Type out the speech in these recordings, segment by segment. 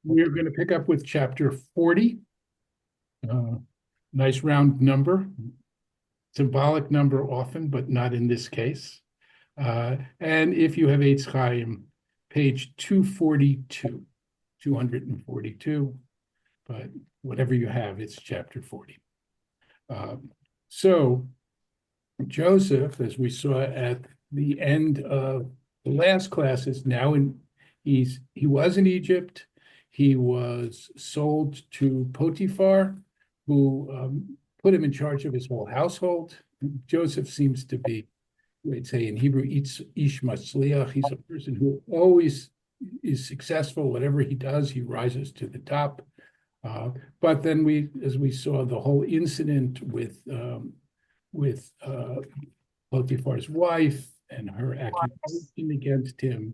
We're going to pick up with chapter 40. Uh, nice round number, symbolic number often, but not in this case. And if you have Eitz Chaim, page 242, 242, but whatever you have, it's chapter 40. So Joseph, as we saw at the end of the last class, is now he was in Egypt. He was sold to Potiphar, who put him in charge of his whole household. Joseph seems to be, we'd say in Hebrew, ish matzliach. He's a person who always is successful. Whatever he does, he rises to the top. But then as we saw, the whole incident with Potiphar's wife and her accusation against him,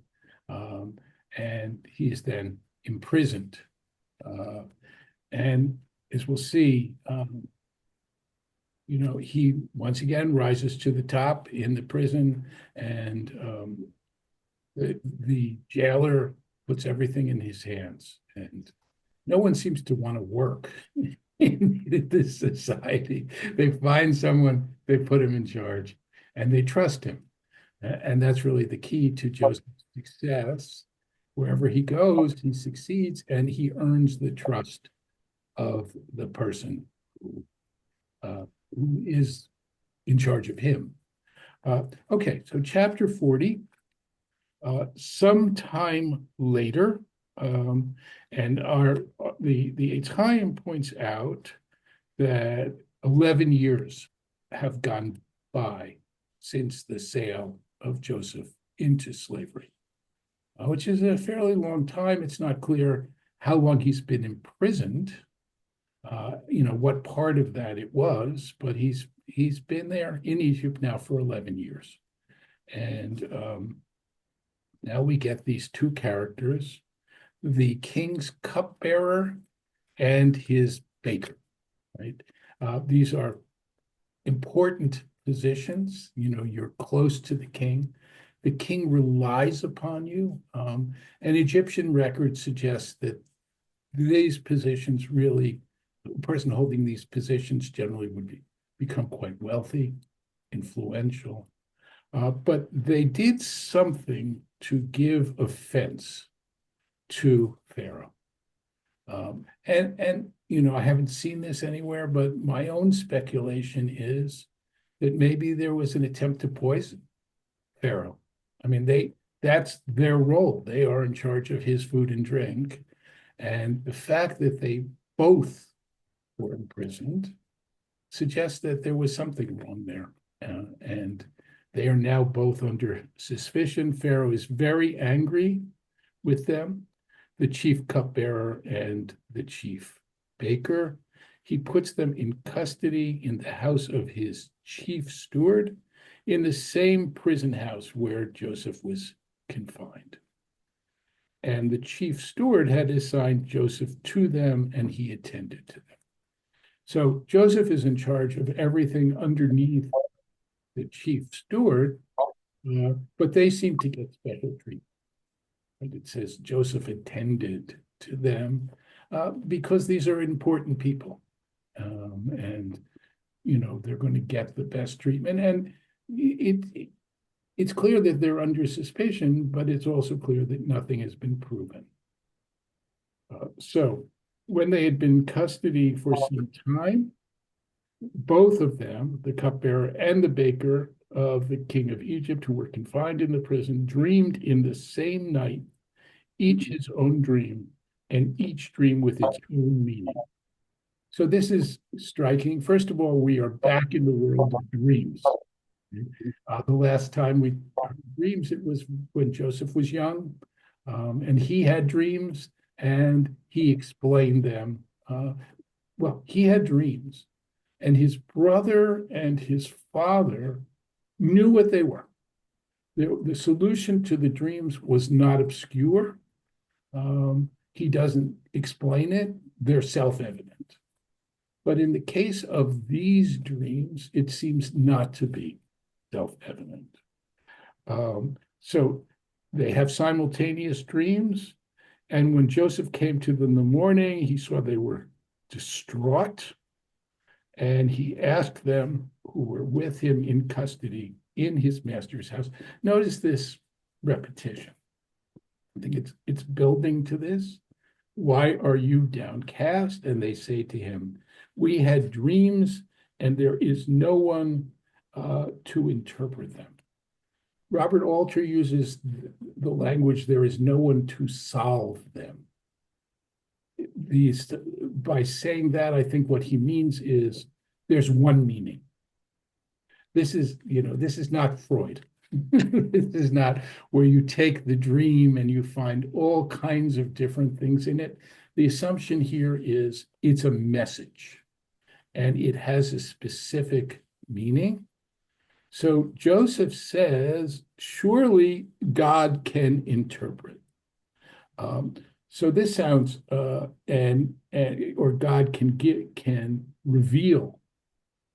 and he is then imprisoned. And as we'll see, he once again rises to the top in the prison, and the jailer puts everything in his hands, and no one seems to want to work in this society. They find someone, they put him in charge, and they trust him. And that's really the key to Joseph's success. Wherever he goes, he succeeds, and he earns the trust of the person who is in charge of him. Okay, so chapter 40, sometime later, and the Eitz Chaim points out that 11 years have gone by since the sale of Joseph into slavery, which is a fairly long time. It's not clear how long he's been imprisoned, what part of that it was, but he's been there in Egypt now for 11 years. And now we get these two characters, the king's cupbearer and his baker, right? These are important positions. You're close to the king. The king relies upon you. And Egyptian records suggest that these positions really, the person holding these positions generally would become quite wealthy, influential. But they did something to give offense to Pharaoh. And I haven't seen this anywhere, but my own speculation is that maybe there was an attempt to poison Pharaoh. I mean, that's their role. They are in charge of his food and drink. And the fact that they both were imprisoned suggests that there was something wrong there. And they are now both under suspicion. Pharaoh is very angry with them, the chief cupbearer and the chief baker. He puts them in custody in the house of his chief steward, in the same prison house where Joseph was confined. And the chief steward had assigned Joseph to them, and he attended to them. So Joseph is in charge of everything underneath the chief steward, but they seem to get special treatment. And it says Joseph attended to them because these are important people. And they're going to get the best treatment. And it's clear that they're under suspicion, but it's also clear that nothing has been proven. So when they had been in custody for some time, both of them, the cupbearer and the baker of the king of Egypt, who were confined in the prison, dreamed in the same night, each his own dream, and each dream with its own meaning. So this is striking. First of all, we are back in the world of dreams. The last time we heard dreams, it was when Joseph was young, and he had dreams, and he explained them. He had dreams, and his brother and his father knew what they were. The solution to the dreams was not obscure. He doesn't explain it. They're self-evident. But in the case of these dreams, it seems not to be self-evident. So they have simultaneous dreams, And when Joseph came to them in the morning, he saw they were distraught, and he asked them who were with him in custody in his master's house. Notice this repetition. I think it's building to this. Why are you downcast? And they say to him, we had dreams, and there is no one to interpret them. Robert Alter uses the language, there is no one to solve them. By saying that, I think what he means is there's one meaning. This is not Freud. This is not where you take the dream and you find all kinds of different things in it. The assumption here is it's a message and it has a specific meaning. So Joseph says, surely God can interpret. So this sounds, or God can reveal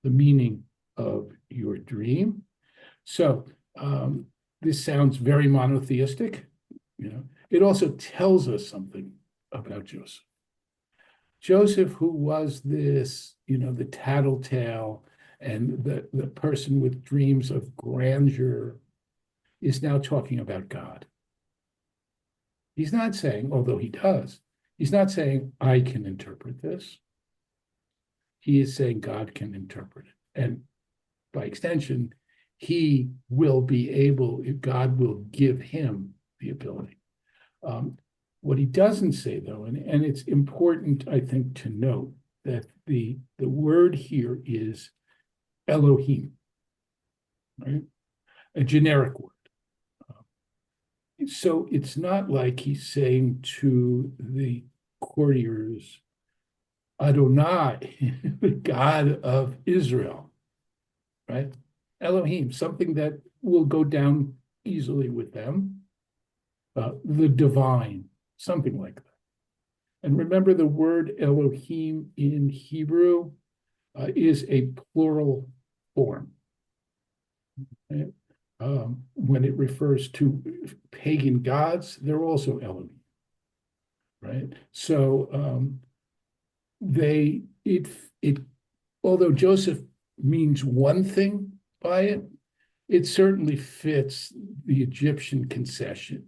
the meaning of your dream. So this sounds very monotheistic. It also tells us something about Joseph. Joseph, who was this, the tattletale and the person with dreams of grandeur, is now talking about God. He's not saying, although he does, he's not saying, I can interpret this. He is saying God can interpret it. And by extension, he will be able, God will give him the ability. What he doesn't say, though, and it's important, I think, to note that the word here is Elohim, right? A generic word. So it's not like he's saying to the courtiers, Adonai, the God of Israel, right? Elohim, something that will go down easily with them. The divine, something like that. And remember, the word Elohim in Hebrew is a plural form. Right? When it refers to pagan gods, they're also Elohim, right? So although Joseph means one thing by it, it certainly fits the Egyptian conception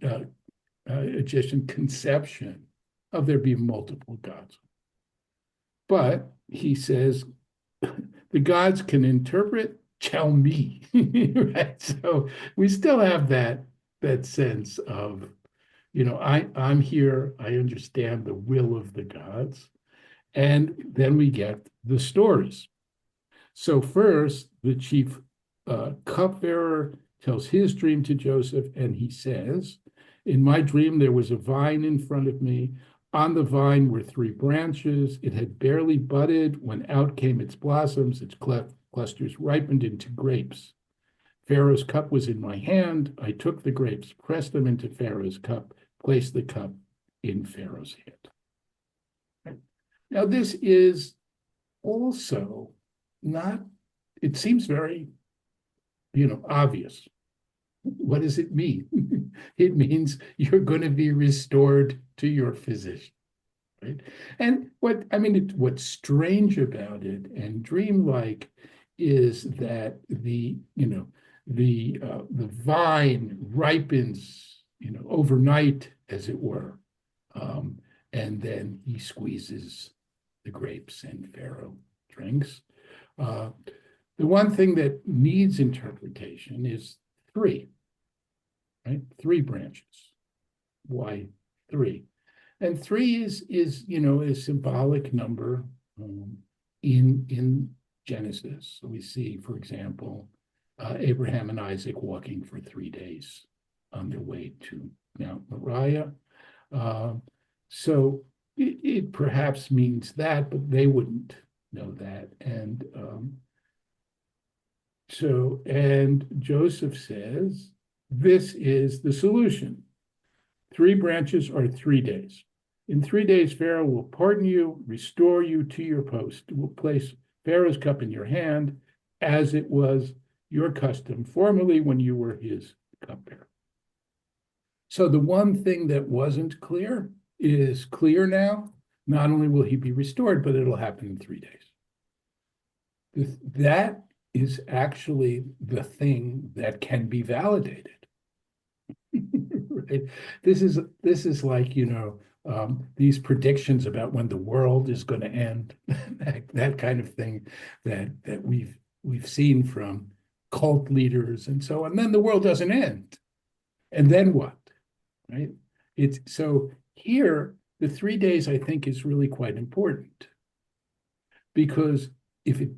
of there being multiple gods. But he says, the gods can interpret, tell me, right? So we still have that sense of, I'm here, I understand the will of the gods. And then we get the stories. So first, the chief cupbearer tells his dream to Joseph, and he says, in my dream, there was a vine in front of me. On the vine were 3 branches. It had barely budded when out came its blossoms. Its clusters ripened into grapes. Pharaoh's cup was in my hand. I took the grapes, pressed them into Pharaoh's cup, placed the cup in Pharaoh's hand. Now, this is also not, it seems very, obvious. What does it mean? It means you're going to be restored to your physician, right? And what's strange about it and dreamlike is that the vine ripens, overnight, as it were, and then he squeezes the grapes and Pharaoh drinks. The one thing that needs interpretation is 3, right? 3 branches. Why 3? And 3 is a symbolic number in Genesis. So we see, for example, Abraham and Isaac walking for 3 days on their way to Mount Moriah. So it perhaps means that, but they wouldn't know that. And and Joseph says, this is the solution. 3 branches are 3 days. In 3 days, Pharaoh will pardon you, restore you to your post, will place Pharaoh's cup in your hand, as it was your custom formerly when you were his cupbearer. So the one thing that wasn't clear is clear now. Not only will he be restored, but it'll happen in 3 days. That is actually the thing that can be validated. Right? This is like, these predictions about when the world is going to end, that kind of thing that we've seen from cult leaders and so on. Then the world doesn't end. And then what? Right? It's so here, the 3 days I think is really quite important because if it,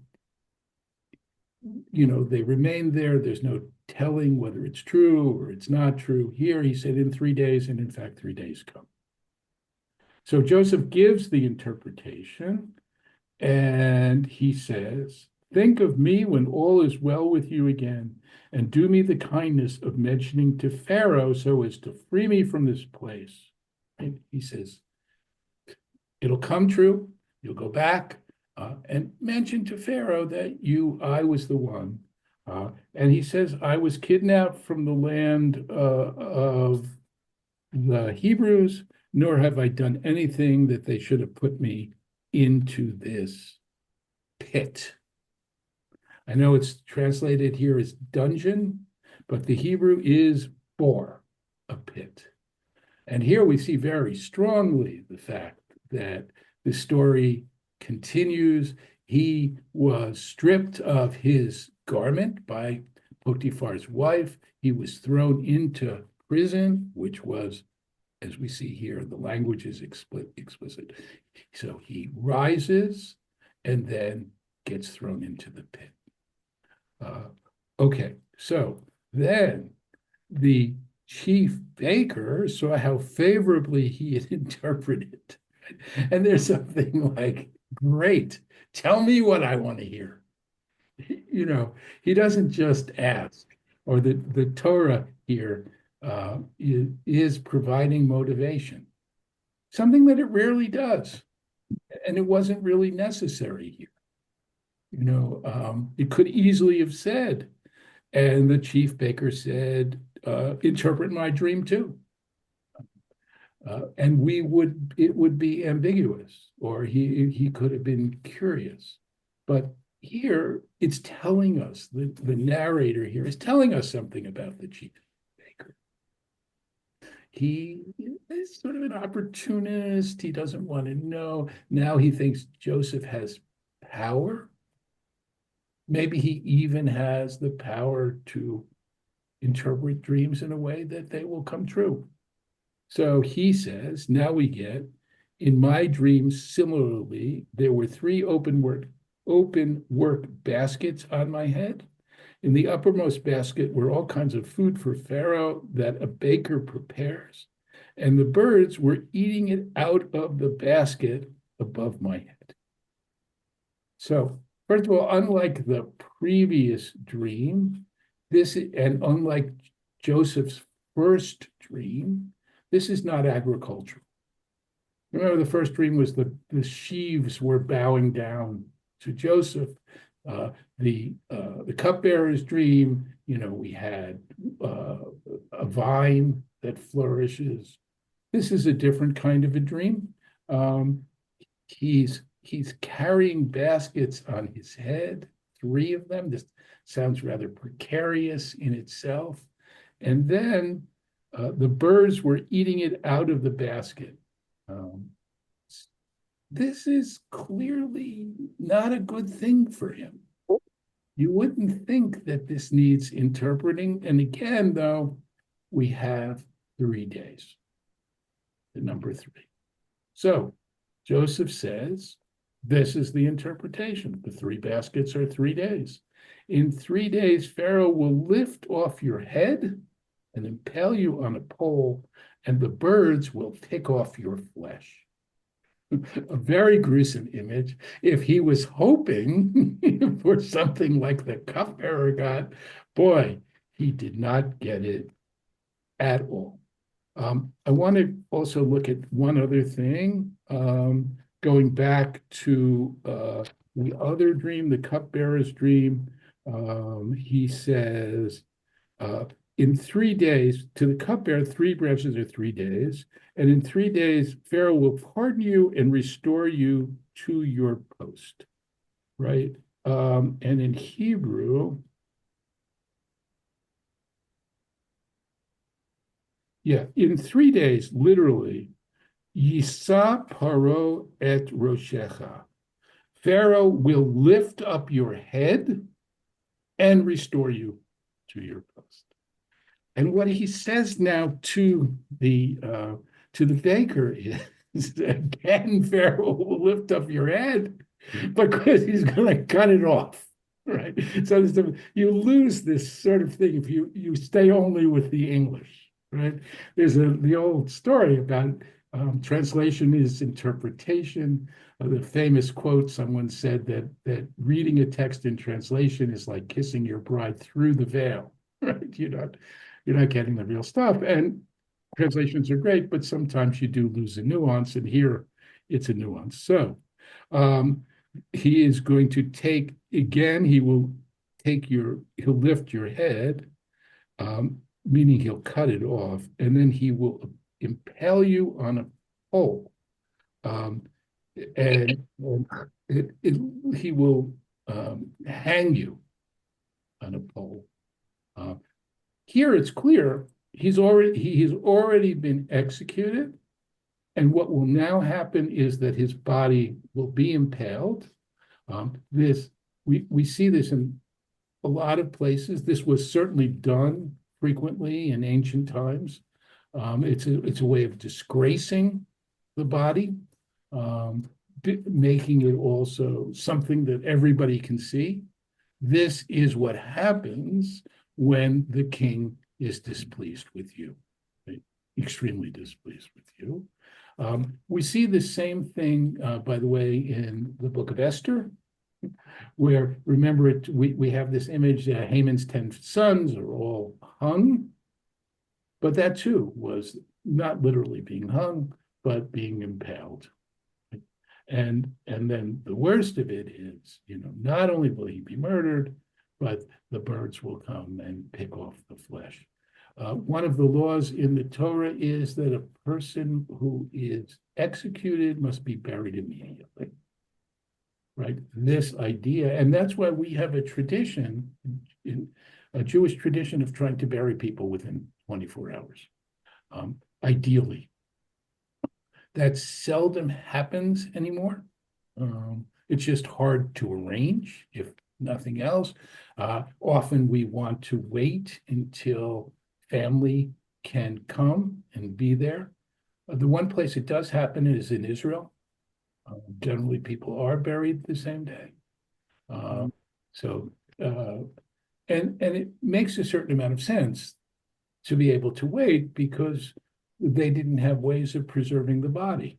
they remain there, there's no telling whether it's true or it's not true. Here he said in 3 days, and in fact, 3 days come. So Joseph gives the interpretation, and he says, think of me when all is well with you again, and do me the kindness of mentioning to Pharaoh so as to free me from this place. And he says, it'll come true. You'll go back and mention to Pharaoh that I was the one. And he says, I was kidnapped from the land of the Hebrews, nor have I done anything that they should have put me into this pit. I know it's translated here as dungeon, but the Hebrew is bor, a pit. And here we see very strongly the fact that the story continues. He was stripped of his garment by Potiphar's wife. He was thrown into prison, which was, as we see here, the language is explicit. So he rises and then gets thrown into the pit. Okay, so then the chief baker saw how favorably he had interpreted. And there's something like, great, tell me what I want to hear. He doesn't just ask, or the Torah here is providing motivation, something that it rarely does. And it wasn't really necessary here. It could easily have said, and the chief baker said, interpret my dream too. And it would be ambiguous, or he could have been curious. But here it's telling us, the narrator here is telling us something about the chief baker. He is sort of an opportunist. He doesn't want to know. Now he thinks Joseph has power. Maybe he even has the power to interpret dreams in a way that they will come true. So he says, now we get, in my dreams, similarly, there were 3 open work baskets on my head. In the uppermost basket were all kinds of food for Pharaoh that a baker prepares, and the birds were eating it out of the basket above my head. So, first of all, unlike the previous dream, and unlike Joseph's first dream, this is not agricultural. Remember, the first dream was the sheaves were bowing down to Joseph. The cupbearer's dream, we had a vine that flourishes. This is a different kind of a dream. He's carrying baskets on his head, 3 of them. This sounds rather precarious in itself. And then the birds were eating it out of the basket. This is clearly not a good thing for him. You wouldn't think that this needs interpreting. And again, though, we have 3 days, the number 3. So Joseph says, this is the interpretation. The 3 baskets are 3 days. In 3 days, Pharaoh will lift off your head and impale you on a pole, and the birds will pick off your flesh. A very gruesome image. If he was hoping for something like the cupbearer got, boy, he did not get it at all. I want to also look at one other thing, going back to the other dream, the cupbearer's dream. He says, in 3 days, to the cupbearer, 3 branches are 3 days. And in 3 days, Pharaoh will pardon you and restore you to your post, right? And in Hebrew, yeah, in 3 days, literally, Yisa paro et roshecha. Pharaoh will lift up your head and restore you to your post. And what he says now to the baker is again, Pharaoh will lift up your head because he's going to cut it off, right? So you lose this sort of thing if you stay only with the English, right? There's the old story about translation is interpretation. The famous quote, someone said that reading a text in translation is like kissing your bride through the veil, right? You're not getting the real stuff. And translations are great, but sometimes you do lose a nuance, and here it's a nuance. So he is going to take, again, he'll lift your head, meaning he'll cut it off, and then he will impale you on a pole. And he will hang you on a pole. Here it's clear he's already been executed, and what will now happen is that his body will be impaled. We see this in a lot of places. This was certainly done frequently in ancient times. It's a way of disgracing the body, making it also something that everybody can see. This is what happens when the king is displeased with you, right? Extremely displeased with you. We see the same thing, by the way, in the book of Esther, where, remember, we have this image that Haman's 10 sons are all hung, but that too was not literally being hung, but being impaled. And then the worst of it is, not only will he be murdered, but the birds will come and pick off the flesh. One of the laws in the Torah is that a person who is executed must be buried immediately, right? This idea, and that's why we have a tradition, a Jewish tradition of trying to bury people within 24 hours, ideally. That seldom happens anymore. It's just hard to arrange, if nothing else. Often we want to wait until family can come and be there. The one place it does happen is in Israel. Generally, people are buried the same day. And it makes a certain amount of sense to be able to wait because they didn't have ways of preserving the body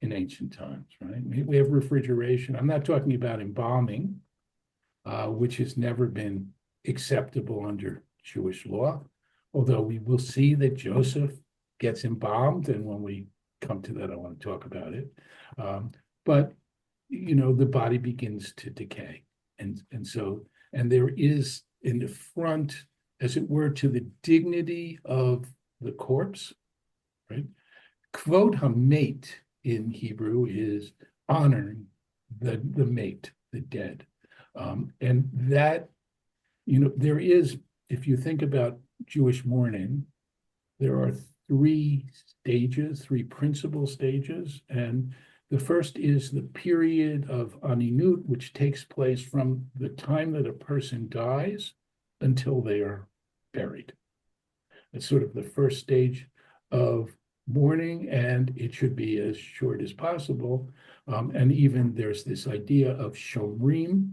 in ancient times, right? We have refrigeration. I'm not talking about embalming, which has never been acceptable under Jewish law, although we will see that Joseph gets embalmed, and when we come to that, I want to talk about it. But the body begins to decay, and there is in the front, as it were, to the dignity of the corpse, right? Kvod hamet in Hebrew is honoring the mate, the dead. And that, there is, if you think about Jewish mourning, there are three principal stages. And the first is the period of aninut, which takes place from the time that a person dies until they are buried. It's sort of the first stage of mourning, and it should be as short as possible. And even there's this idea of shomrim,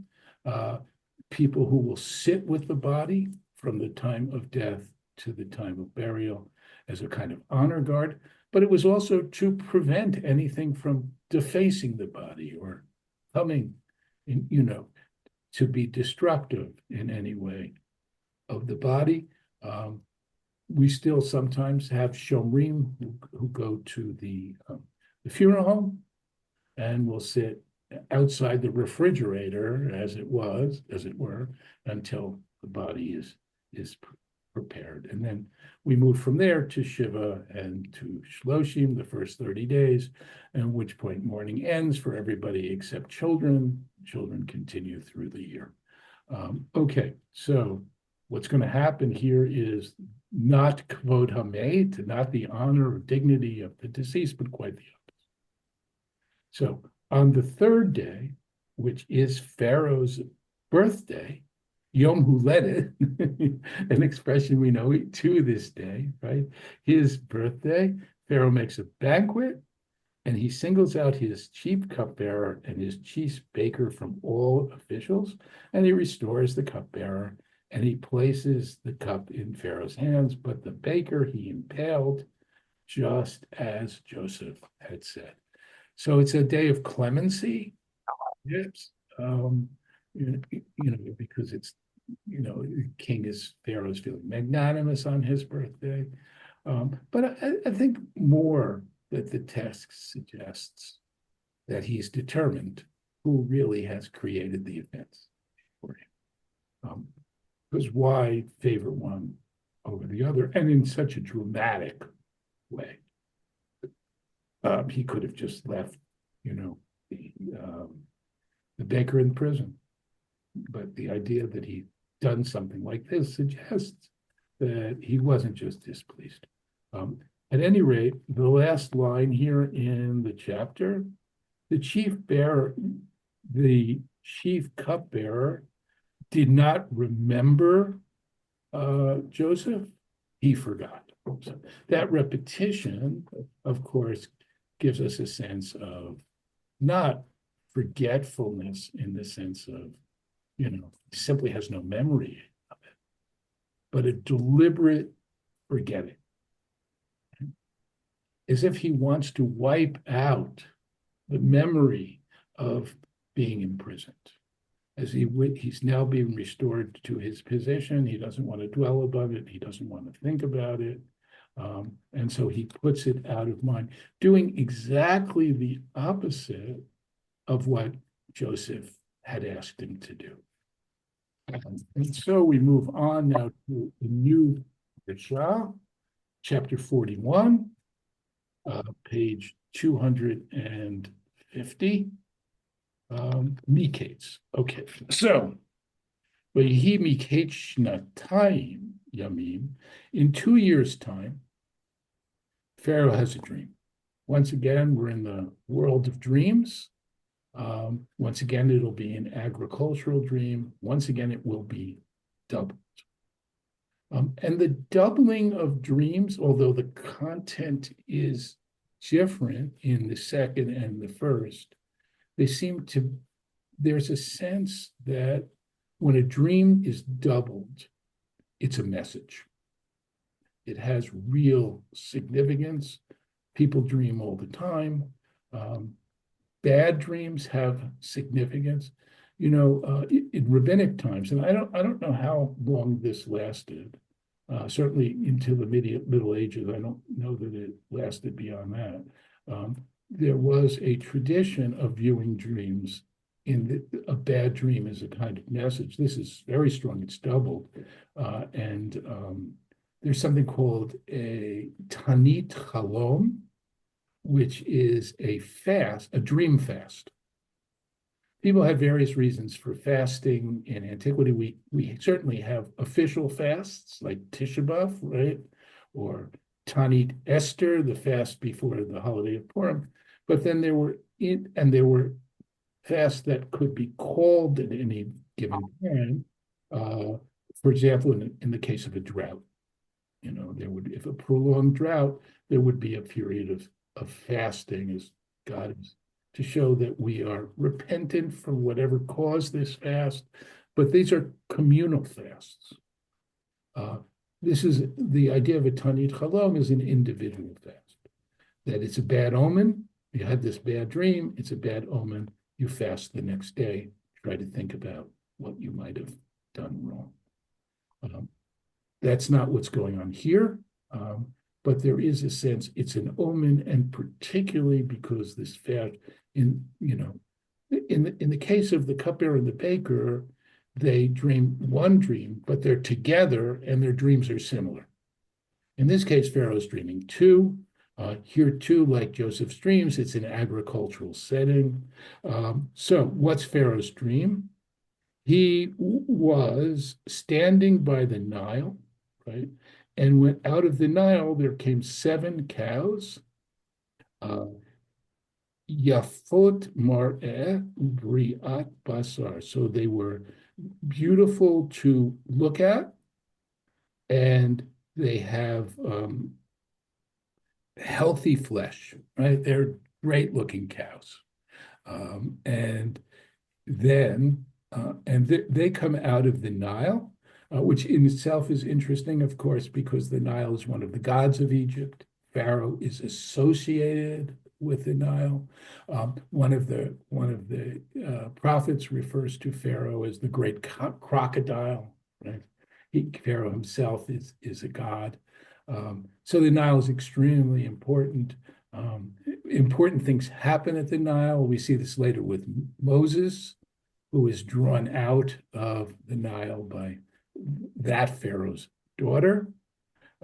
people who will sit with the body from the time of death to the time of burial as a kind of honor guard. But it was also to prevent anything from defacing the body or coming, to be destructive in any way of the body. We still sometimes have shomrim who go to the funeral home and will sit outside the refrigerator, as it were, until the body is prepared. And then we move from there to Shiva and to Shloshim, the first 30 days, at which point mourning ends for everybody except children. Children continue through the year. Okay, so what's going to happen here is not kvod hamet, not the honor or dignity of the deceased, but quite the opposite. So on the third day, which is Pharaoh's birthday, Yom Huledet, an expression we know to this day, right? His birthday, Pharaoh makes a banquet, and he singles out his chief cupbearer and his chief baker from all officials, and he restores the cupbearer, and he places the cup in Pharaoh's hands, but the baker he impaled, just as Joseph had said. So it's a day of clemency, yes, because it's, Pharaoh's feeling magnanimous on his birthday. But I think more that the text suggests that he's determined who really has created the events for him. Because why favor one over the other, and in such a dramatic way? He could have just left, the baker in prison. But the idea that he'd done something like this suggests that he wasn't just displeased. At any rate, the last line here in the chapter, the chief cupbearer did not remember Joseph, he forgot. So that repetition, of course, gives us a sense of not forgetfulness in the sense of, simply has no memory of it, but a deliberate forgetting. As if he wants to wipe out the memory of being imprisoned. As he's now being restored to his position, he doesn't want to dwell about it, he doesn't want to think about it. And so he puts it out of mind, doing exactly the opposite of what Joseph had asked him to do. And so we move on now to the new Parsha, chapter 41, page 250. Miketz. Okay, so Vayhi Miketz Shnatayim Yamim. In 2 years' time, Pharaoh has a dream. Once again, we're in the world of dreams. Once again, it'll be an agricultural dream. Once again, it will be doubled. And the doubling of dreams, although the content is different in the second and the first, there's a sense that when a dream is doubled, it's a message. It has real significance. People dream all the time. Bad dreams have significance. In rabbinic times, and I don't know how long this lasted. Certainly into the Middle Ages. I don't know that it lasted beyond that. There was a tradition of viewing dreams a bad dream as a kind of message. This is very strong. It's doubled, and there's something called a Tanit Chalom, which is a dream fast. People have various reasons for fasting in antiquity. We certainly have official fasts like Tisha B'Av, right? Or Tanit Esther, the fast before the holiday of Purim. But then there were fasts that could be called at any given time. For example, in the case of a drought, if a prolonged drought, there would be a period of fasting as God is, to show that we are repentant from whatever caused this fast. But these are communal fasts. This is the idea of a Tanit Chalom is an individual fast. That it's a bad omen. You had this bad dream. It's a bad omen. You fast the next day. Try to think about what you might have done wrong. That's not what's going on here. But there is a sense it's an omen, and particularly because this fast, in the case of the cupbearer and the baker, they dream one dream, but they're together and their dreams are similar. In this case, Pharaoh's dreaming two. Here too, like Joseph's dreams, it's an agricultural setting. So what's Pharaoh's dream? He was standing by the Nile, right? And when out of the Nile, there came seven cows, uh, Yafot Mar'eh Briat Basar. So they were beautiful to look at, and they have healthy flesh, right? They're great looking cows. And then, they come out of the Nile, which in itself is interesting, of course, because the Nile is one of the gods of Egypt. Pharaoh is associated with the Nile. One of the prophets refers to Pharaoh as the great crocodile, right? Pharaoh himself is a god. So the Nile is extremely important. Important things happen at the Nile. We see this later with Moses, who is drawn out of the Nile by that Pharaoh's daughter.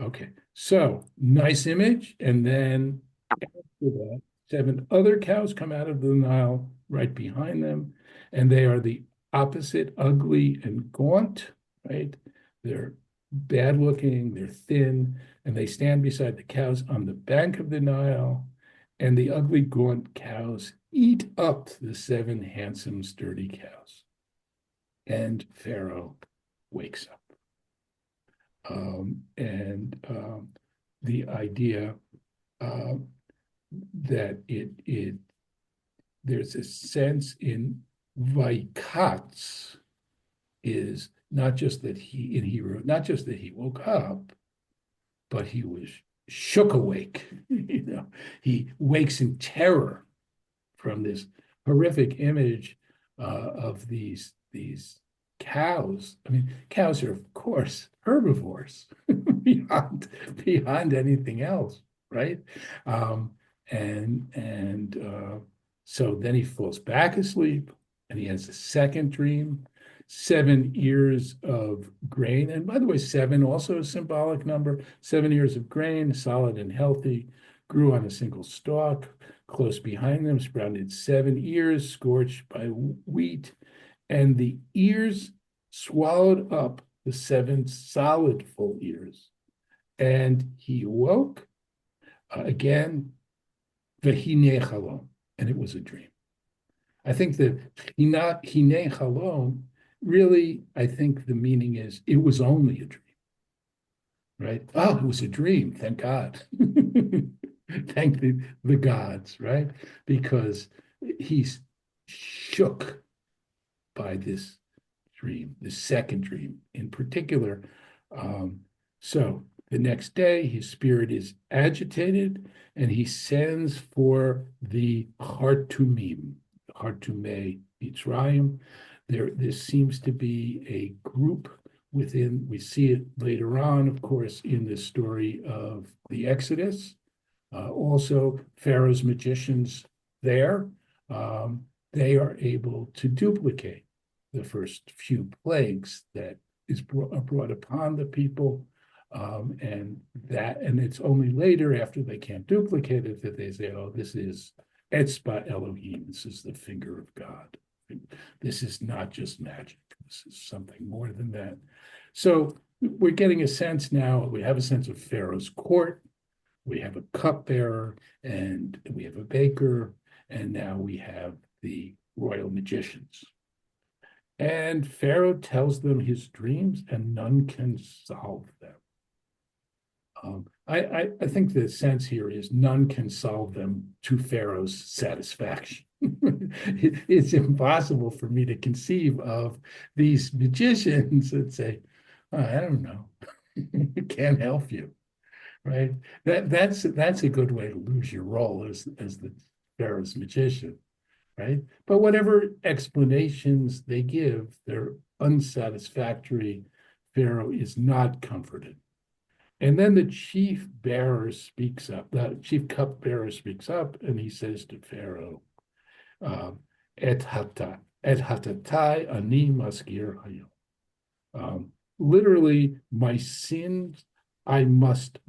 Okay, so nice image. And then after that, seven other cows come out of the Nile right behind them, and they are the opposite, ugly and gaunt, right? They're bad looking, they're thin, and they stand beside the cows on the bank of the Nile, and the ugly, gaunt cows eat up the seven handsome, sturdy cows. And Pharaoh wakes up. The idea that there's a sense in Vaikatz is not just that not just that he woke up, but he was shook awake. He wakes in terror from this horrific image of these cows. I mean, cows are, of course, herbivores beyond anything else, right? So then he falls back asleep, and he has a second dream. 7 ears of grain, and by the way, seven also a symbolic number. 7 ears of grain, solid and healthy, grew on a single stalk. Close behind them sprouted 7 ears, scorched by wheat, and the ears swallowed up the 7 solid full ears. And he awoke again, v'hinei chalom, and it was a dream. I think the hinei chalom, really, I think the meaning is it was only a dream, right? Oh, it was a dream, thank God. Thank the gods, right? Because he's shook by this dream, the second dream in particular. So the next day, his spirit is agitated, and he sends for the Hartumim, Hartumei Mitzrayim. This seems to be a group within, we see it later on, of course, in the story of the Exodus. Also, Pharaoh's magicians there, they are able to duplicate the first few plagues that is brought upon the people. And it's only later, after they can't duplicate it, that they say, oh, this is Etzba Elohim, this is the finger of God. This is not just magic. This is something more than that. So we're getting a sense now, we have a sense of Pharaoh's court, we have a cupbearer, and we have a baker, and now we have the royal magicians. And Pharaoh tells them his dreams, and none can solve them. I think the sense here is none can solve them to Pharaoh's satisfaction. It's impossible for me to conceive of these magicians that say, oh, I don't know, can't help you, right? That's a good way to lose your role as the Pharaoh's magician, right? But whatever explanations they give, they're unsatisfactory. Pharaoh is not comforted. And then the chief bearer speaks up, the chief cupbearer speaks up, and he says to Pharaoh, Et hata, et hatatai ani maskir hayom. Literally, my sins I must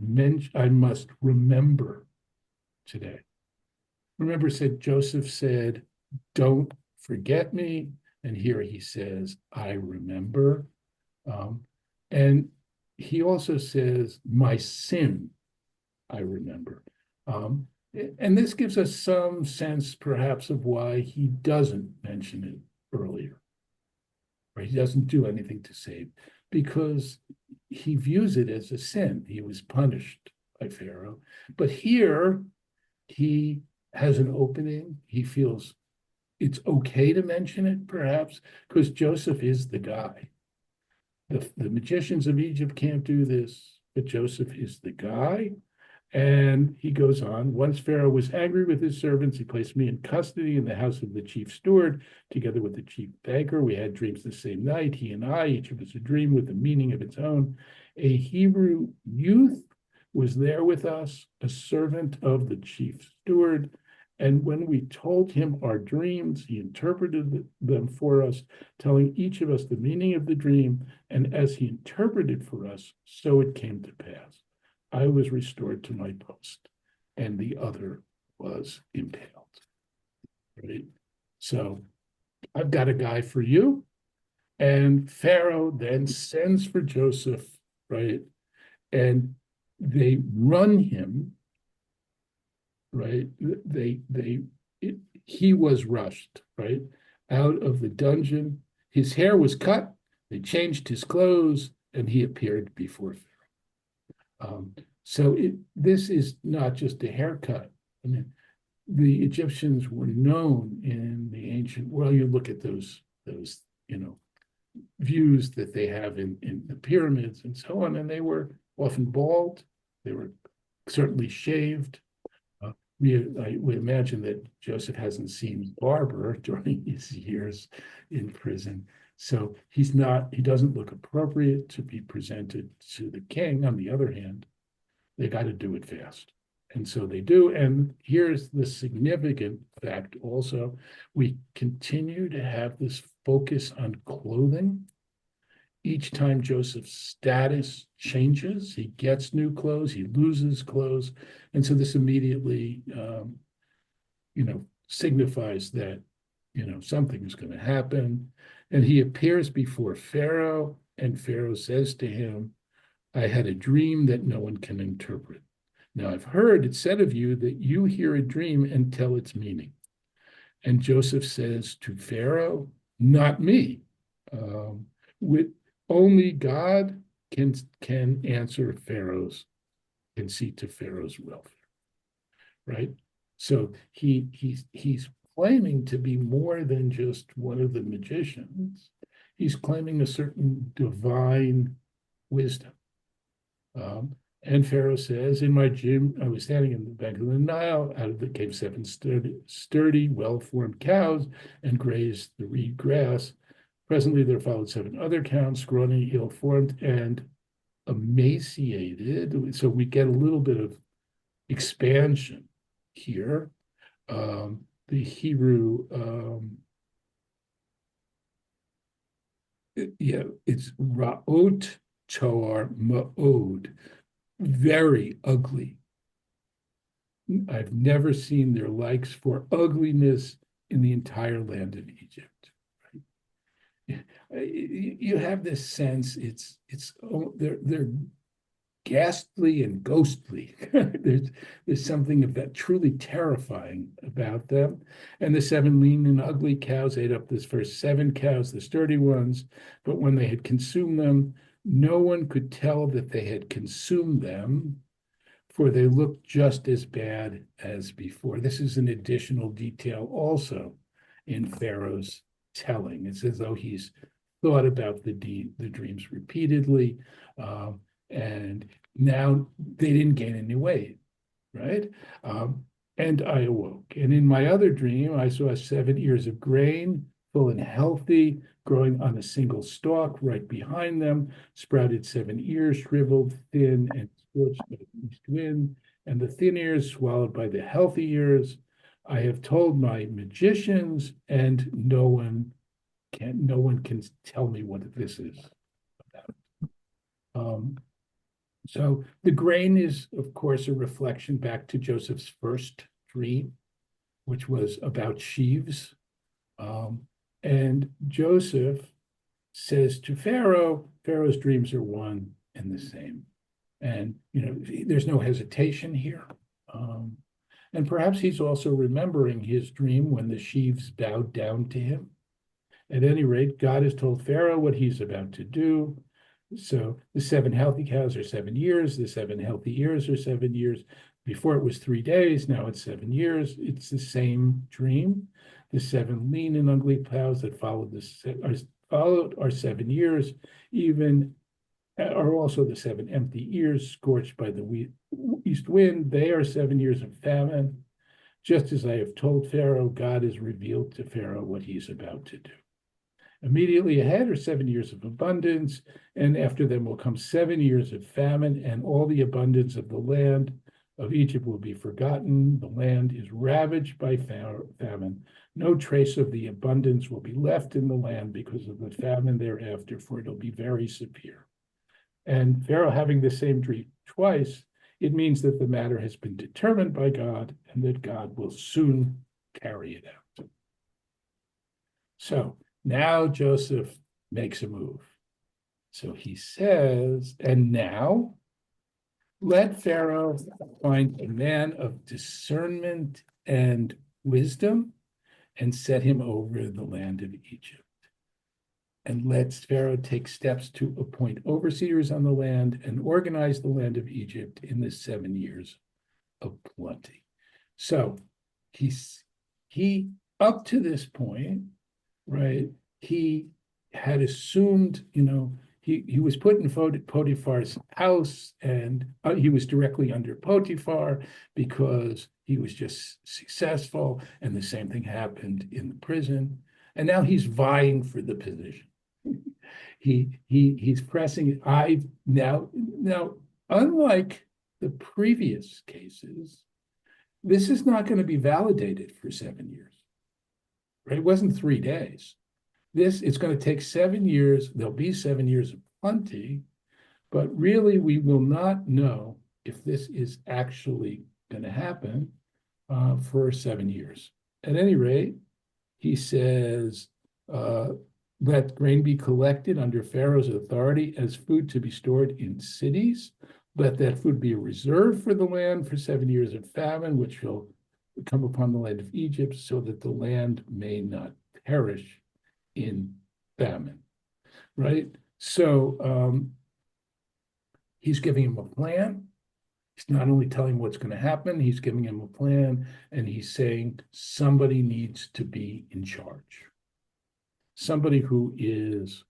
remember today. Remember, Joseph said, don't forget me. And here he says, I remember. Um, and he also says, my sin, I remember. Um, and this gives us some sense, perhaps, of why he doesn't mention it earlier, or he doesn't do anything to save, because he views it as a sin. He was punished by Pharaoh. But here, he has an opening. He feels it's okay to mention it, perhaps, because Joseph is the guy. The magicians of Egypt can't do this, but Joseph is the guy. And he goes on, once Pharaoh was angry with his servants, he placed me in custody in the house of the chief steward, together with the chief banker. We had dreams the same night, he and I, each of us a dream with a meaning of its own. A Hebrew youth was there with us, a servant of the chief steward. And when we told him our dreams, he interpreted them for us, telling each of us the meaning of the dream. And as he interpreted for us, so it came to pass. I was restored to my post, and the other was impaled. Right? So I've got a guy for you. And Pharaoh then sends for Joseph, right? And they run him, right? He was rushed, right? Out of the dungeon. His hair was cut, they changed his clothes, and he appeared before Pharaoh. So this is not just a haircut. I mean, the Egyptians were known in the ancient world. You look at those views that they have in the pyramids and so on, and they were often bald. They were certainly shaved. I would imagine that Joseph hasn't seen barber during his years in prison. So he doesn't look appropriate to be presented to the king. On the other hand, they got to do it fast. And so they do. And here's the significant fact also. We continue to have this focus on clothing. Each time Joseph's status changes, he gets new clothes, he loses clothes. And so this immediately, signifies that, something is going to happen. And he appears before Pharaoh, and Pharaoh says to him, I had a dream that no one can interpret. Now I've heard it said of you that you hear a dream and tell its meaning. And Joseph says to Pharaoh, not me. With only God can answer can see to Pharaoh's welfare, right? So he's claiming to be more than just one of the magicians. He's claiming a certain divine wisdom. And Pharaoh says, in my dream, I was standing in the bank of the Nile. Out of it came 7 sturdy, well-formed cows and grazed the reed grass. Presently, there followed 7 other cows, scrawny, ill-formed, and emaciated. So we get a little bit of expansion here. The Hebrew, it's ra'ot toar ma'od, very ugly. I've never seen their likes for ugliness in the entire land of Egypt. Right? You have this sense they're ghastly and ghostly. there's something about truly terrifying about them. And the 7 lean and ugly cows ate up this first 7 cows, the sturdy ones. But when they had consumed them, no one could tell that they had consumed them, for they looked just as bad as before. This is an additional detail also in Pharaoh's telling. It's as though he's thought about the dreams repeatedly, and now they didn't gain any weight, right? And I awoke. And in my other dream, I saw 7 ears of grain, full and healthy, growing on a single stalk. Right behind them sprouted 7 ears, shriveled, thin, and scorched by the east wind, and the thin ears swallowed by the healthy ears. I have told my magicians, and no one no one can tell me what this is about. So the grain is, of course, a reflection back to Joseph's first dream, which was about sheaves. And Joseph says to Pharaoh, Pharaoh's dreams are one and the same. And, there's no hesitation here. And perhaps he's also remembering his dream when the sheaves bowed down to him. At any rate, God has told Pharaoh what he's about to do. So the 7 healthy cows are 7 years, the 7 healthy ears are 7 years. Before it was 3 days, now it's 7 years. It's the same dream. The 7 lean and ugly cows that followed are 7 years, even are also the 7 empty ears scorched by the east wind. They are 7 years of famine. Just as I have told Pharaoh, God has revealed to Pharaoh what he's about to do. Immediately ahead are 7 years of abundance, and after them will come 7 years of famine, and all the abundance of the land of Egypt will be forgotten. The land is ravaged by famine. No trace of the abundance will be left in the land because of the famine thereafter, for it'll be very severe. And Pharaoh having the same dream twice, it means that the matter has been determined by God and that God will soon carry it out. So now Joseph makes a move. So he says, and now let Pharaoh find a man of discernment and wisdom and set him over the land of Egypt. And let Pharaoh take steps to appoint overseers on the land and organize the land of Egypt in the 7 years of plenty. So he up to this point, right, he had assumed, he was put in Potiphar's house, and he was directly under Potiphar because he was just successful, and the same thing happened in the prison. And now he's vying for the position. He's pressing it. Now, unlike the previous cases, this is not going to be validated for 7 years. Right? It wasn't 3 days. It's going to take 7 years. There'll be 7 years of plenty, but really we will not know if this is actually going to happen for 7 years. At any rate, he says, let grain be collected under Pharaoh's authority as food to be stored in cities. Let that food be a reserve for the land for 7 years of famine, which will come upon the land of Egypt, so that the land may not perish in famine, right? So he's giving him a plan. He's not only telling what's going to happen, he's giving him a plan, and he's saying somebody needs to be in charge. Somebody who is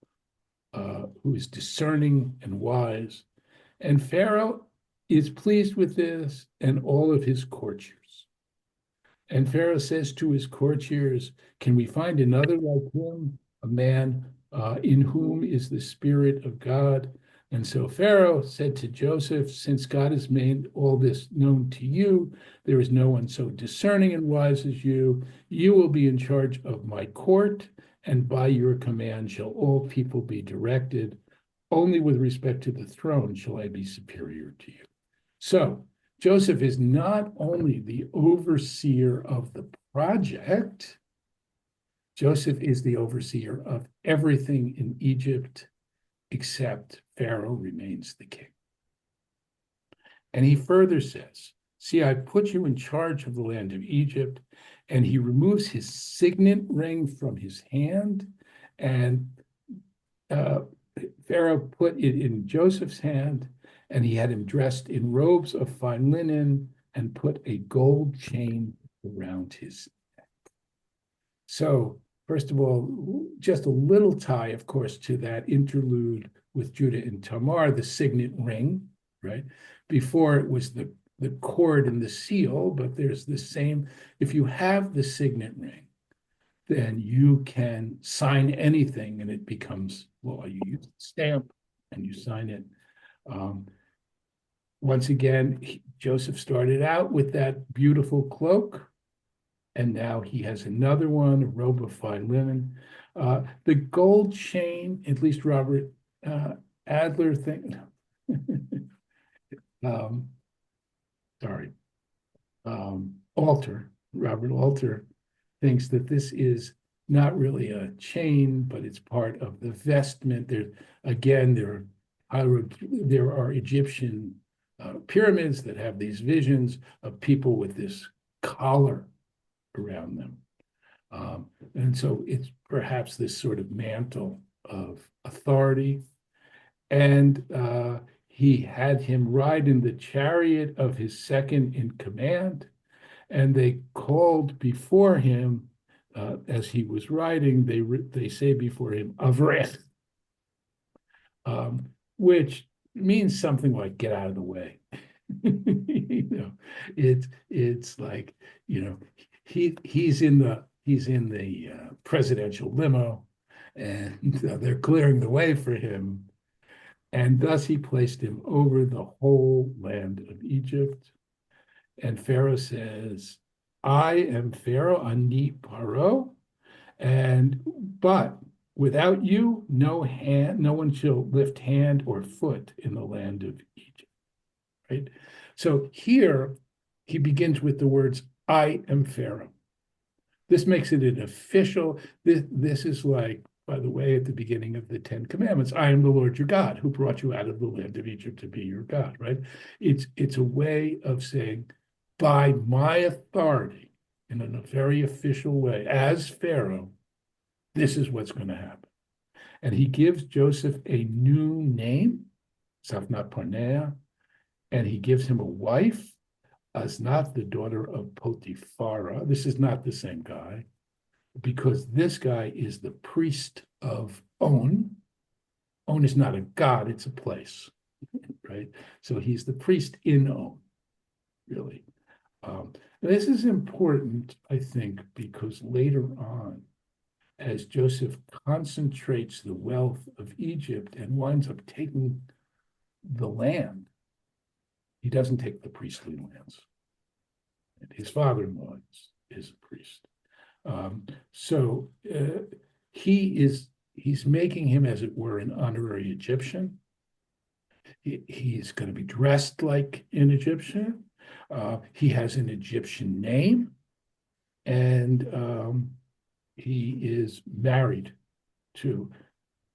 discerning and wise. And Pharaoh is pleased with this and all of his courtiers. And Pharaoh says to his courtiers, can we find another like him, a man in whom is the Spirit of God? And so Pharaoh said to Joseph, since God has made all this known to you, there is no one so discerning and wise as you. You will be in charge of my court, and by your command shall all people be directed. Only with respect to the throne shall I be superior to you. So Joseph is not only the overseer of the project, Joseph is the overseer of everything in Egypt, except Pharaoh remains the king. And he further says, see, I put you in charge of the land of Egypt. And he removes his signet ring from his hand, and Pharaoh put it in Joseph's hand, and he had him dressed in robes of fine linen and put a gold chain around his neck. So, first of all, just a little tie, of course, to that interlude with Judah and Tamar, the signet ring, right? Before it was the cord and the seal, but there's the same. If you have the signet ring, then you can sign anything and it becomes law. You use the stamp and you sign it. Once again, Joseph started out with that beautiful cloak, And now he has another one, a robe of fine linen. The gold chain, at least Robert Adler think, um, sorry, Robert Alter thinks that this is not really a chain, but it's part of the vestment. There are Egyptian pyramids that have these visions of people with this collar around them. And so it's perhaps this sort of mantle of authority. And he had him ride in the chariot of his second in command. And they called before him, as he was riding, they say before him, Avrech, which means something like get out of the way. You know, it's like, you know, he's in the presidential limo, and they're clearing the way for him. And thus he placed him over the whole land of Egypt. And Pharaoh says, I am Pharaoh, Ani Paro, but without you, no one shall lift hand or foot in the land of Egypt. Right? So here he begins with the words, I am Pharaoh. This makes it an official, this is like, by the way, at the beginning of the Ten Commandments, I am the Lord your God who brought you out of the land of Egypt to be your God, right? It's a way of saying, by my authority, in a very official way, as Pharaoh, this is what's going to happen. And he gives Joseph a new name, Safnat Parnea, and he gives him a wife, Asnath, the daughter of Potiphar. This is not the same guy, because this guy is the priest of On. On is not a god, it's a place, right? So he's the priest in On, really. This is important, I think, because later on, as Joseph concentrates the wealth of Egypt and winds up taking the land, he doesn't take the priestly lands. His father-in-law is a priest. So he's making him, as it were, an honorary Egyptian. He's going to be dressed like an Egyptian. He has an Egyptian name, and he is married to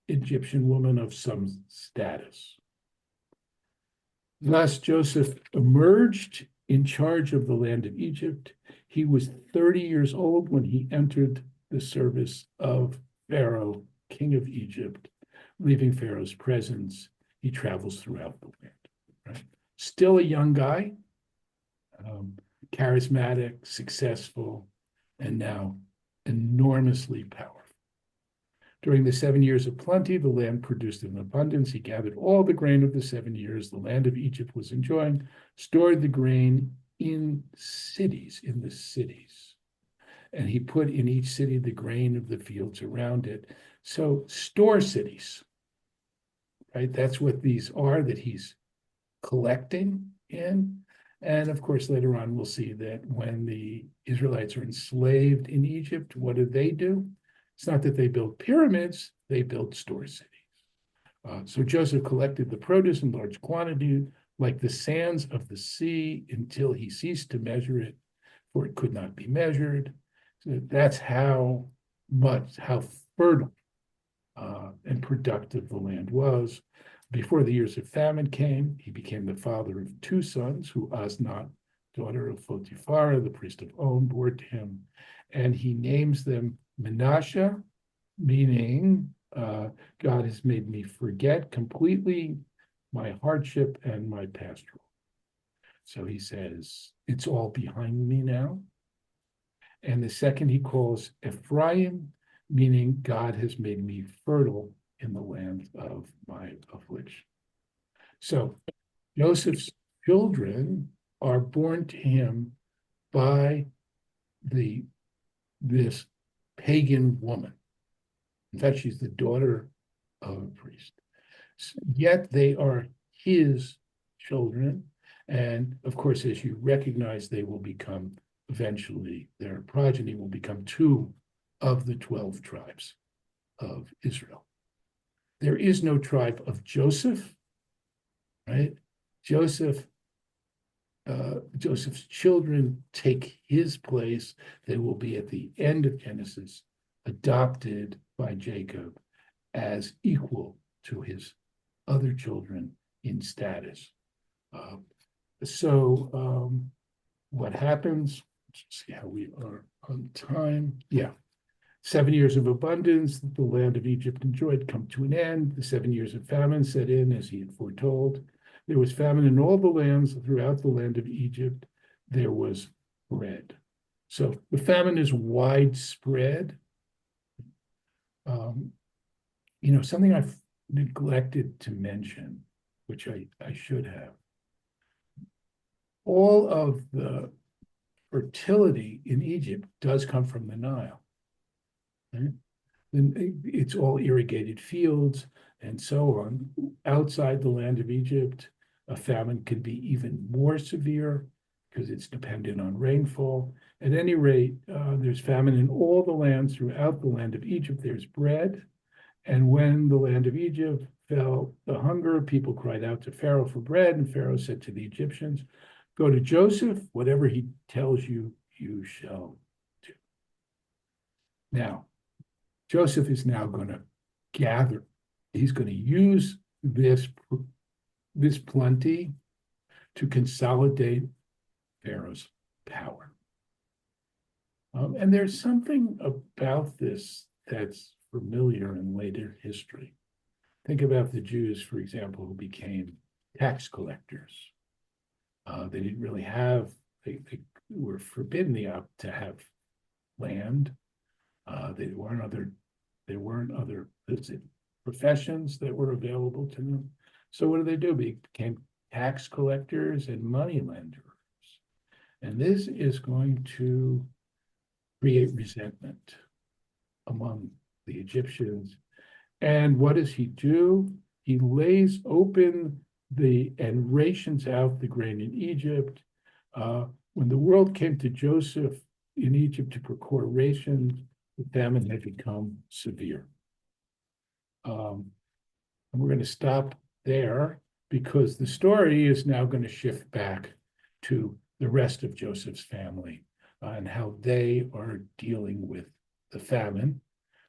Egyptian woman of some status. Thus, Joseph emerged in charge of the land of Egypt. He was 30 years old when he entered the service of Pharaoh, king of Egypt. Leaving Pharaoh's presence, he travels throughout the land. Right? Still a young guy, charismatic, successful, and now enormously powerful. During the 7 years of plenty, the land produced in abundance. He gathered all the grain of the 7 years the land of Egypt was enjoying, stored the grain in the cities. And he put in each city the grain of the fields around it. So store cities, right? That's what these are that he's collecting in. And of course, later on, we'll see that when the Israelites are enslaved in Egypt, what do? It's not that they build pyramids, they build store cities. So Joseph collected the produce in large quantity, like the sands of the sea, until he ceased to measure it, for it could not be measured. So that's how fertile and productive the land was. Before the years of famine came, he became the father of two sons, who Asnath, daughter of Potiphar, the priest of On, bore to him, and he names them Menashe, meaning God has made me forget completely my hardship and my pastoral. So he says, it's all behind me now. And the second he calls Ephraim, meaning God has made me fertile in the land of my affliction. So Joseph's children are born to him by this pagan woman. In fact, she's the daughter of a priest. Yet they are his children. And of course, as you recognize, they will become eventually their progeny will become two of the 12 tribes of Israel. There is no tribe of Joseph, right? Joseph, Joseph's children take his place. They will be at the end of Genesis, adopted by Jacob as equal to his other children in status. What happens? Let's see how we are on time. Yeah. 7 years of abundance that the land of Egypt enjoyed come to an end. The 7 years of famine set in as he had foretold. There was famine in all the lands throughout the land of Egypt. There was bread. So the famine is widespread. Something I've neglected to mention, which I should have. All of the fertility in Egypt does come from the Nile. Right? And it's all irrigated fields and so on. Outside the land of Egypt, a famine could be even more severe because it's dependent on rainfall. At any rate, there's famine in all the lands throughout the land of Egypt. There's bread. And when the land of Egypt felt the hunger, people cried out to Pharaoh for bread. And Pharaoh said to the Egyptians, go to Joseph, whatever he tells you, you shall do. Now, Joseph is now going to gather. He's going to use this plenty to consolidate Pharaoh's power. And there's something about this that's familiar in later history. Think about the Jews, for example, who became tax collectors. They didn't really have, they were forbidden to have land. There weren't other professions that were available to them. So what do? They became tax collectors and money lenders. And this is going to create resentment among the Egyptians. And what does he do? He lays open and rations out the grain in Egypt. When the world came to Joseph in Egypt to procure rations, the famine had become severe. And we're going to stop there because the story is now going to shift back to the rest of Joseph's family and how they are dealing with the famine,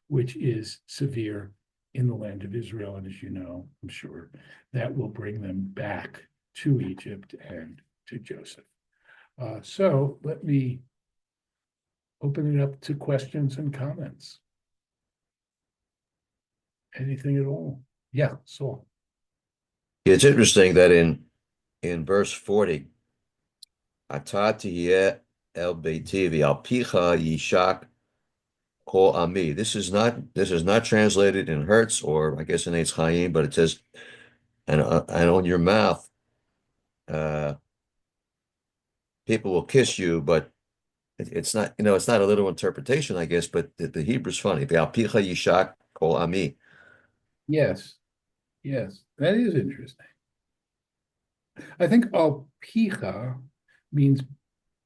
which is severe in the land of Israel. And as you know, I'm sure that will bring them back to Egypt and to Joseph. So let me open it up to questions and comments. Anything at all? Yeah, Saul. It's interesting that in verse 40, Ata tihye el beiti v'al picha yishak kol ami. This is not translated in Hertz or I guess in Eitz Chaim, but it says, and on your mouth, uh, people will kiss you, but it's not, it's not a literal interpretation, I guess, but the Hebrew's funny. V'al picha yishak kol ami. Yes, that is interesting. I think al picha means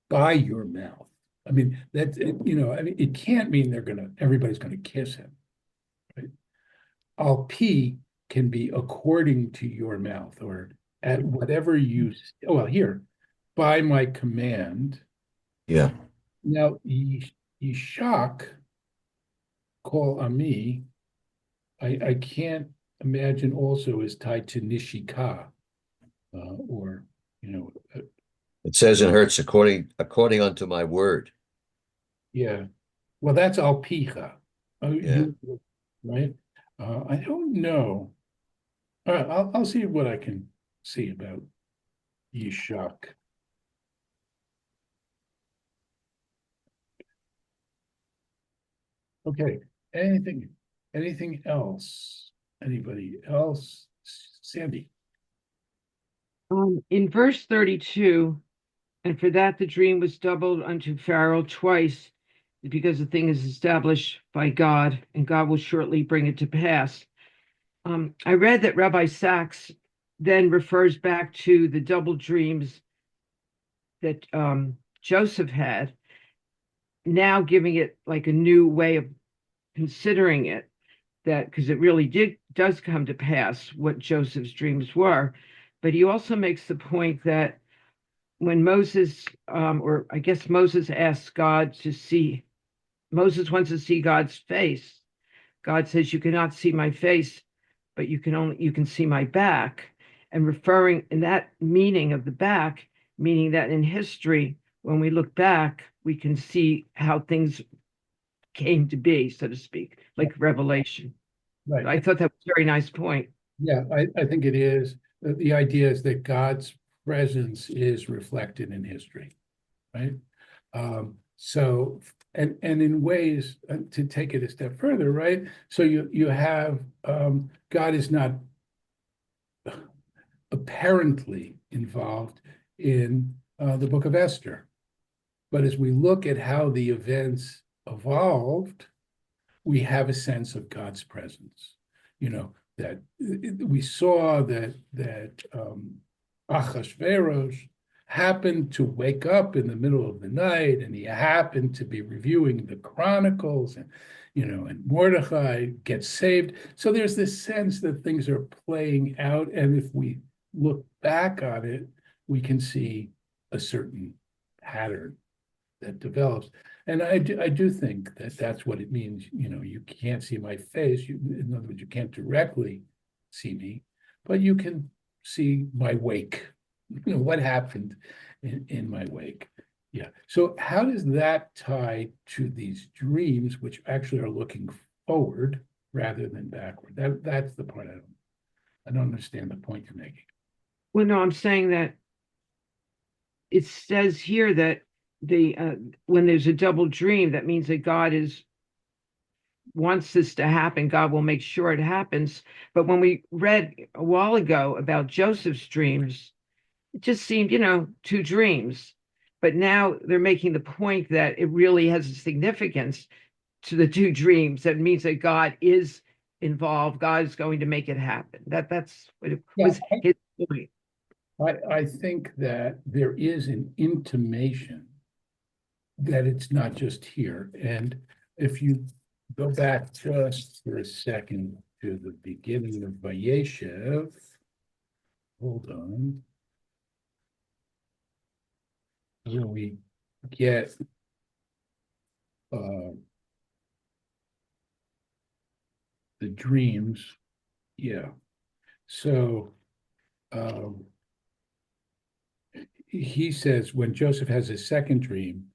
by your mouth. I mean, it can't mean everybody's gonna kiss him. Right? Al pi can be according to your mouth or at whatever here, by my command. Yeah. Now, Yishak, call Ami, I can't imagine also is tied to Nishika, or, It says in Hertz, according unto my word. yeah. Well, that's Alpicha, Yeah. right? I don't know. All right, I'll see what I can see about Yishak. Okay, anything else? Anybody else? Sandy. In verse 32, and for that the dream was doubled unto Pharaoh twice, because the thing is established by God, and God will shortly bring it to pass. I read that Rabbi Sachs then refers back to the double dreams that Joseph had, now giving it like a new way of considering it, that because it really does come to pass what Joseph's dreams were. But he also makes the point that when Moses, or I guess Moses asks God to see, Moses wants to see God's face. God says, "You cannot see my face, but you can see my back." And referring in that meaning of the back, meaning that in history, when we look back, we can see how things came to be, so to speak, like Revelation. Right. I thought that was a very nice point. Yeah, I think it is. The idea is that God's presence is reflected in history, right? So, and in ways to take it a step further, right? So you have God is not apparently involved in the book of Esther, but as we look at how the events evolved, we have a sense of God's presence. You know, that we saw that Achashverosh happened to wake up in the middle of the night, and he happened to be reviewing the Chronicles, and Mordecai gets saved. So there's this sense that things are playing out, and if we look back on it, we can see a certain pattern that develops. And I do think that that's what it means. You can't see my face. In other words, you can't directly see me, but you can see my wake. What happened in my wake. Yeah. So how does that tie to these dreams, which actually are looking forward rather than backward? That's the part I don't understand the point you're making. Well, no, I'm saying that it says here that when there's a double dream, that means that God wants this to happen. God will make sure it happens. But when we read a while ago about Joseph's dreams, it just seemed, two dreams. But now they're making the point that it really has a significance to the two dreams. That means that God is involved. God is going to make it happen. That's what it was his point. I think that there is an intimation that it's not just here. And if you go back just for a second to the beginning of Vayeshev, hold on, where we get the dreams. Yeah. So he says when Joseph has his second dream,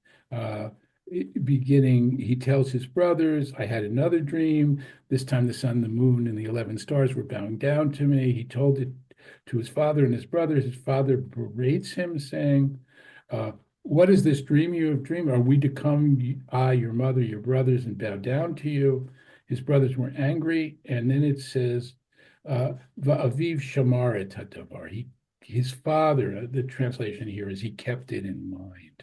beginning, he tells his brothers, I had another dream. This time the sun, the moon, and the 11 stars were bowing down to me. He told it to his father and his brothers. His father berates him, saying, what is this dream you have dreamed? Are we to come, I, your mother, your brothers, and bow down to you? His brothers were angry. And then it says, Va'aviv shamar et hadavar. His father, the translation here is he kept it in mind.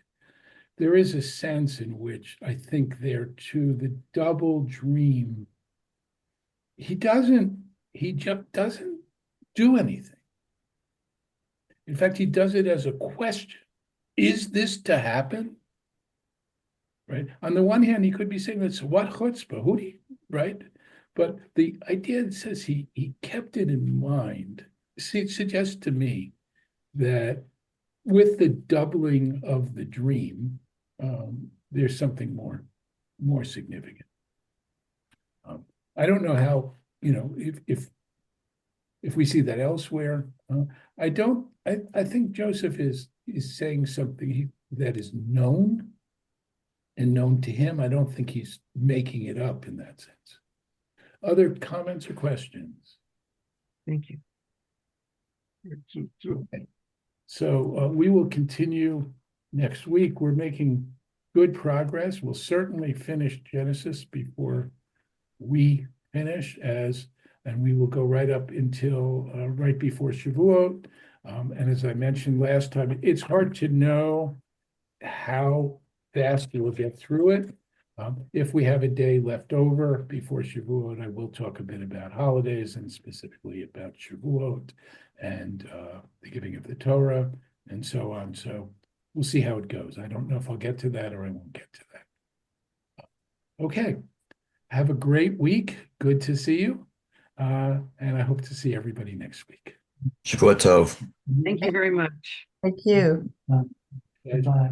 There is a sense in which I think there too, the double dream, he just doesn't do anything. In fact, he does it as a question. Is this to happen? Right? On the one hand, he could be saying, that's what chutzpah, who do you, right? But the idea that says he kept it in mind suggests to me that with the doubling of the dream, there's something more significant. I don't know how, if we see that elsewhere. I think Joseph is saying something that is known and known to him. I don't think he's making it up in that sense. Other comments or questions? Thank you. Okay. So we will continue next week. We're making good progress. We'll certainly finish Genesis before we finish, and we will go right up until right before Shavuot. And as I mentioned last time, it's hard to know how fast we'll get through it. If we have a day left over before Shavuot, I will talk a bit about holidays and specifically about Shavuot and the giving of the Torah and so on. So we'll see how it goes. I don't know if I'll get to that or I won't get to that. Okay. Have a great week. Good to see you. And I hope to see everybody next week. Shavua Tov. Thank you very much. Thank you. Bye.